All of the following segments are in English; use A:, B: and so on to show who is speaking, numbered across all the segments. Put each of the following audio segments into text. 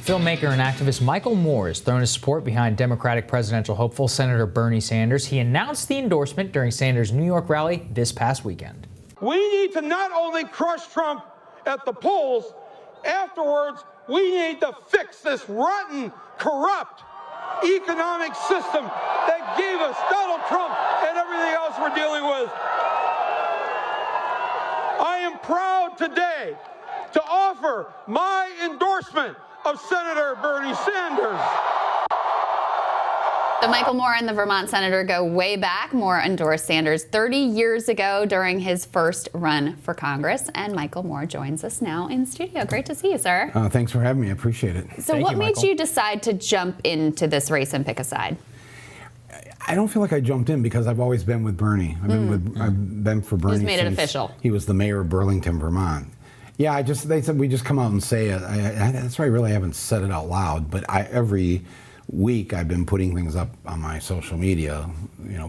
A: Filmmaker and activist Michael Moore has thrown his support behind Democratic presidential hopeful Senator Bernie Sanders. He announced the endorsement during Sanders' New York rally this past weekend.
B: We need to not only crush Trump at the polls, afterwards, we need to fix this rotten, corrupt economic system that gave us Donald Trump and everything else we're dealing with. I am proud today to offer my endorsement of Senator Bernie Sanders.
C: So Michael Moore and the Vermont senator go way back. Moore endorsed Sanders 30 years ago during his first run for Congress. And Michael Moore joins us now in studio. Great to see you, sir.
D: Thanks for having me. I appreciate it.
C: So what made you decide to jump into this race and pick a side?
D: I don't feel like I jumped in because I've always been with Bernie. I've been for Bernie.
C: You just made it official.
D: He was the mayor of Burlington, Vermont. Yeah, they said we just come out and say it. That's why I really haven't said it out loud. But every week I've been putting things up on my social media,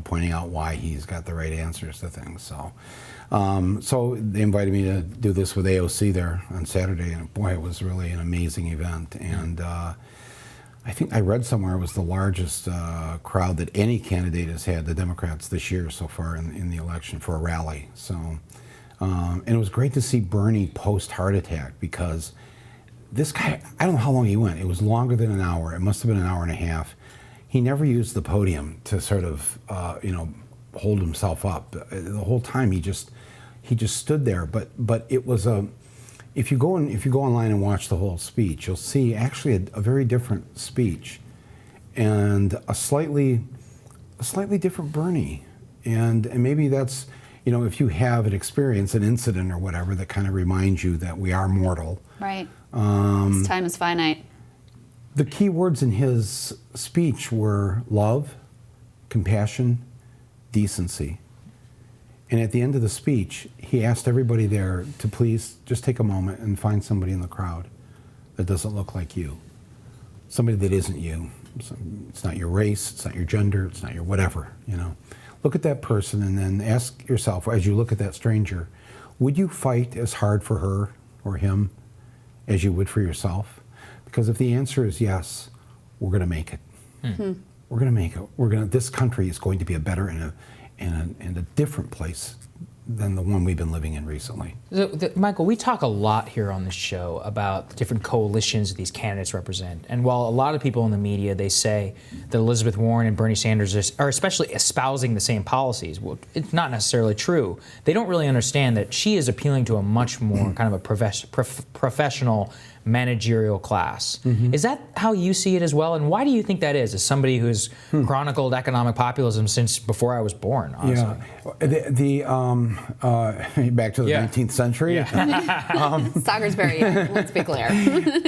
D: pointing out why he's got the right answers to things. So they invited me to do this with AOC there on Saturday, and boy, it was really an amazing event. And I think I read somewhere it was the largest crowd that any candidate has had, the Democrats, this year so far in the election for a rally. So, and it was great to see Bernie post-heart attack, because this guy, I don't know how long he went. It was longer than an hour. It must have been an hour and a half. He never used the podium to sort of, hold himself up. The whole time he just stood there. But it was if you go online and watch the whole speech, you'll see actually a very different speech, and a slightly different Bernie, and maybe that's, if you have an experience, an incident or whatever that kind of reminds you that we are mortal.
C: Right. This time is finite.
D: The key words in his speech were love, compassion, decency. And at the end of the speech, he asked everybody there to please just take a moment and find somebody in the crowd that doesn't look like you. Somebody that isn't you. It's not your race, it's not your gender, it's not your whatever, Look at that person and then ask yourself, as you look at that stranger, would you fight as hard for her or him as you would for yourself? Because if the answer is yes, we're going to make it. Mm-hmm. We're going to make it. This country is going to be a better and a different place than the one we've been living in recently.
A: Michael, we talk a lot here on this show about the different coalitions these candidates represent. And while a lot of people in the media, they say that Elizabeth Warren and Bernie Sanders are especially espousing the same policies, well, it's not necessarily true. They don't really understand that she is appealing to a much more kind of a professional managerial class. Mm-hmm. Is that how you see it as well? And why do you think that is, as somebody who's chronicled economic populism since before I was born, honestly?
D: Yeah. Back to the 19th century.
C: Yeah. Soccer's very young, let's be clear.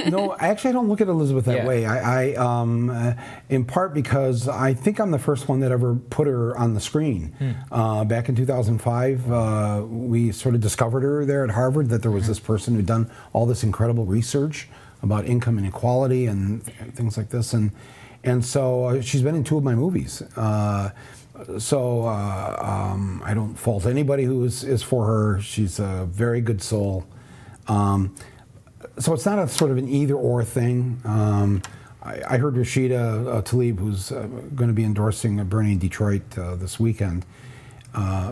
D: No, actually I don't look at Elizabeth that way. I in part because I think I'm the first one that ever put her on the screen. Back in 2005, we sort of discovered her there at Harvard, that there was this person who'd done all this incredible research about income inequality and things like this, and so she's been in 2 of my movies. So I don't fault anybody who is for her. She's a very good soul. So it's not a sort of an either-or thing. I heard Rashida Tlaib, who's going to be endorsing Bernie in Detroit this weekend,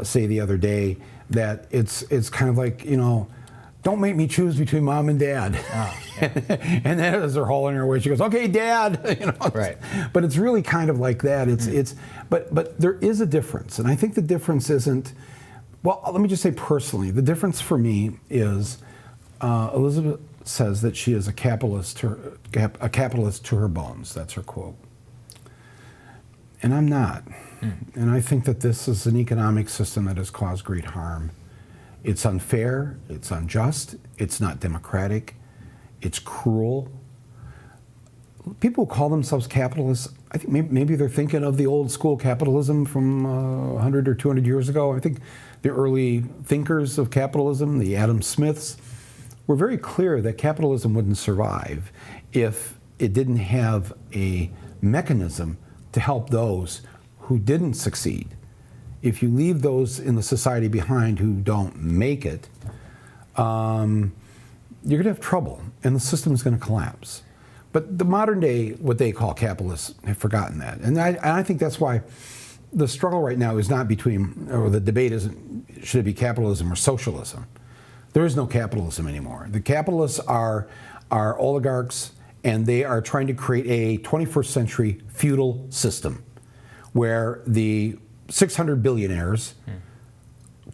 D: say the other day that it's kind of like, don't make me choose between mom and dad. Oh, yeah. And then as they're hauling her away, she goes, "Okay, Dad."
A: Right.
D: But it's really kind of like that. But there is a difference, and I think the difference isn't. Well, let me just say personally, the difference for me is Elizabeth says that she is a capitalist to her bones. That's her quote. And I'm not. And I think that this is an economic system that has caused great harm. It's unfair, it's unjust, it's not democratic, it's cruel. People who call themselves capitalists, I think maybe they're thinking of the old school capitalism from 100 or 200 years ago. I think the early thinkers of capitalism, the Adam Smiths, were very clear that capitalism wouldn't survive if it didn't have a mechanism to help those who didn't succeed. If you leave those in the society behind who don't make it, you're going to have trouble, and the system is going to collapse. But the modern day, what they call capitalists, have forgotten that. And I think that's why the struggle right now is not between, or the debate isn't, should it be capitalism or socialism? There is no capitalism anymore. The capitalists are oligarchs, and they are trying to create a 21st century feudal system where the 600 billionaires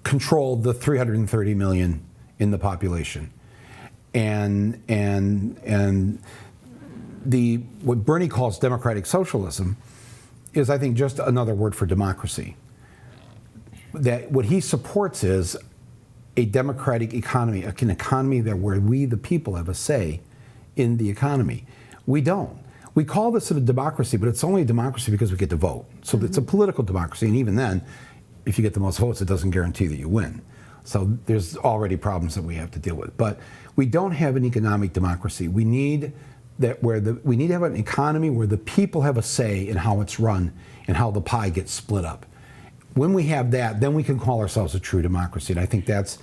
D: control the 330 million in the population. And what Bernie calls democratic socialism is, I think, just another word for democracy. That what he supports is a democratic economy, an economy where we, the people, have a say in the economy. We don't. We call this a democracy, but it's only a democracy because we get to vote. So it's a political democracy, and even then, if you get the most votes, it doesn't guarantee that you win. So there's already problems that we have to deal with. But we don't have an economic democracy. We need to have an economy where the people have a say in how it's run and how the pie gets split up. When we have that, then we can call ourselves a true democracy. And I think that's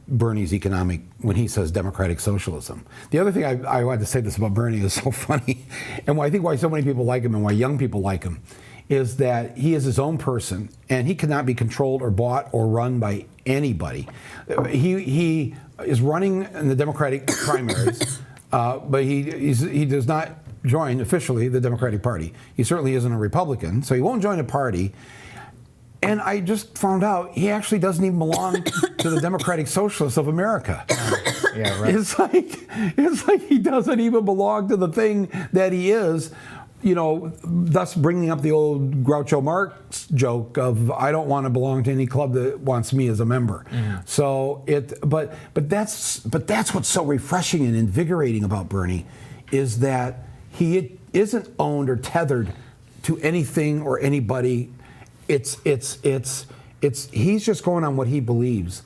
D: Bernie's economic, when he says democratic socialism. The other thing I wanted to say this about Bernie is so funny, and I think why so many people like him and why young people like him, is that he is his own person, and he cannot be controlled or bought or run by anybody. He is running in the Democratic primaries, but he does not join officially the Democratic Party. He certainly isn't a Republican, so he won't join a party. And I just found out he actually doesn't even belong to the Democratic Socialists of America.
A: Yeah, right.
D: It's like he doesn't even belong to the thing that he is. You know, thus bringing up the old Groucho Marx joke of, I don't want to belong to any club that wants me as a member. Mm-hmm. So but that's what's so refreshing and invigorating about Bernie, is that he isn't owned or tethered to anything or anybody. He's just going on what he believes.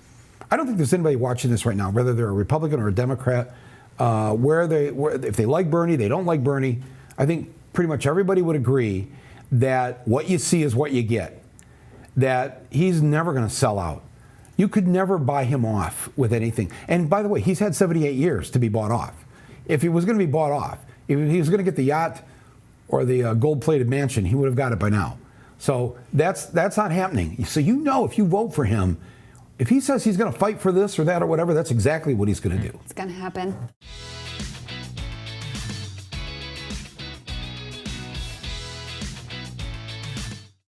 D: I don't think there's anybody watching this right now, whether they're a Republican or a Democrat, if they like Bernie, they don't like Bernie. I think pretty much everybody would agree that what you see is what you get, that he's never going to sell out. You could never buy him off with anything. And by the way, he's had 78 years to be bought off. If he was going to be bought off, if he was going to get the yacht or the gold-plated mansion, he would have got it by now. So that's not happening. So if you vote for him, if he says he's going to fight for this or that or whatever, that's exactly what he's going to do.
C: It's going to happen.